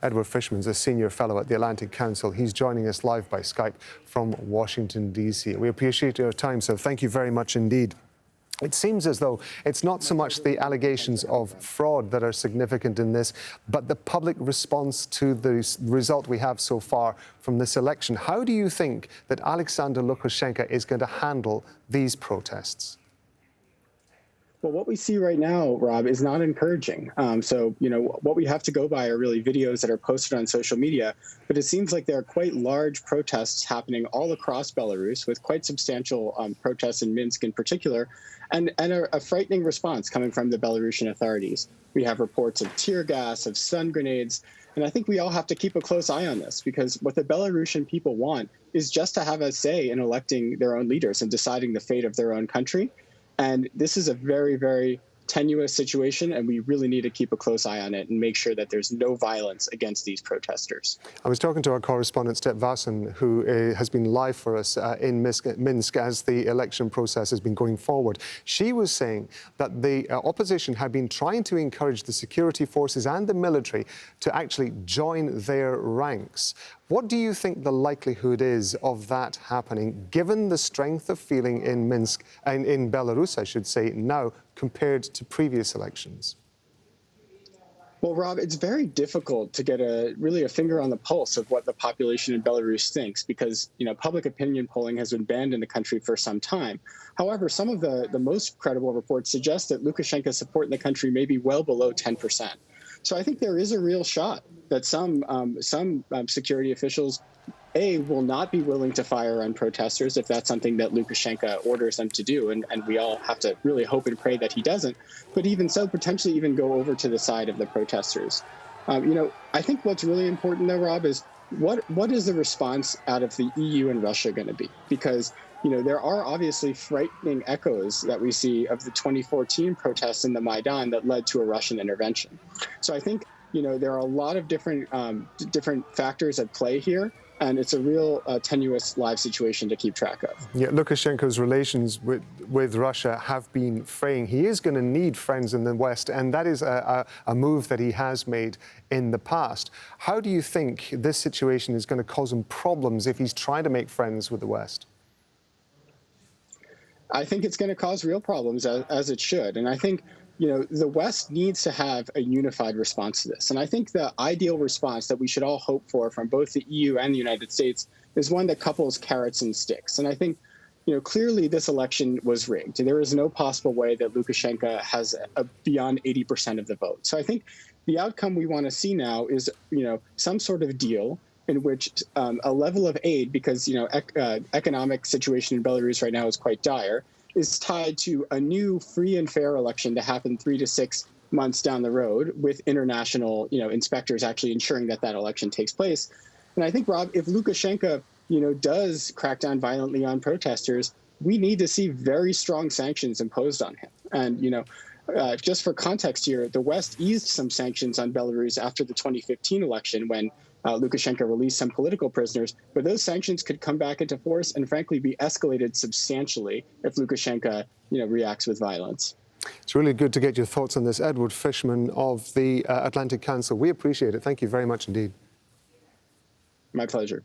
Edward Fishman's a senior fellow at the Atlantic Council. He's joining us live by Skype from Washington, D.C. We appreciate your time, so thank you very much indeed. It seems as though it's not so much the allegations of fraud that are significant in this, but the public response to the result we have so far from this election. How do you think that Alexander Lukashenko is going to handle these protests? Well, what we see right now, Rob, is not encouraging. What we have to go by are really videos that are posted on social media. But it seems like there are quite large protests happening all across Belarus, with quite substantial protests in Minsk in particular, and a frightening response coming from the Belarusian authorities. We have reports of tear gas, of stun grenades. And I think we all have to keep a close eye on this, because what the Belarusian people want is just to have a say in electing their own leaders and deciding the fate of their own country. And this is a very, very tenuous situation, and we really need to keep a close eye on it and make sure that there's no violence against these protesters. I was talking to our correspondent, Step Vassen, who has been live for us in Minsk as the election process has been going forward. She was saying that the opposition had been trying to encourage the security forces and the military to actually join their ranks. What do you think the likelihood is of that happening, given the strength of feeling in Minsk, and in Belarus, I should say, now compared to previous elections? Well, Rob, it's very difficult to get really a finger on the pulse of what the population in Belarus thinks, because public opinion polling has been banned in the country for some time. However, some of the most credible reports suggest that Lukashenko's support in the country may be well below 10%. So I think there is a real shot that some security officials, will not be willing to fire on protesters if that's something that Lukashenko orders them to do. And we all have to really hope and pray that he doesn't. But even so, potentially even go over to the side of the protesters. I think what's really important, though, Rob, is what is the response out of the EU and Russia going to be? Because there are obviously frightening echoes that we see of the 2014 protests in the Maidan that led to a Russian intervention. So I think, there are a lot of different factors at play here, and it's a real tenuous live situation to keep track of. Yeah, Lukashenko's relations with Russia have been fraying. He is going to need friends in the West, and that is a move that he has made in the past. How do you think this situation is going to cause him problems if he's trying to make friends with the West? I think it's going to cause real problems, as it should. And I think, the West needs to have a unified response to this. And I think the ideal response that we should all hope for from both the EU and the United States is one that couples carrots and sticks. And I think, clearly this election was rigged. There is no possible way that Lukashenko has beyond 80% of the vote. So I think the outcome we want to see now is, some sort of deal in which a level of aid, because economic situation in Belarus right now is quite dire, is tied to a new free and fair election to happen 3 to 6 months down the road, with international inspectors actually ensuring that election takes place. And I think, Rob, if Lukashenko does crack down violently on protesters, we need to see very strong sanctions imposed on him. And just for context here, the West eased some sanctions on Belarus after the 2015 election, when Lukashenko released some political prisoners, but those sanctions could come back into force and frankly be escalated substantially if Lukashenko, reacts with violence. It's really good to get your thoughts on this. Edward Fishman of the Atlantic Council. We appreciate it. Thank you very much indeed. My pleasure.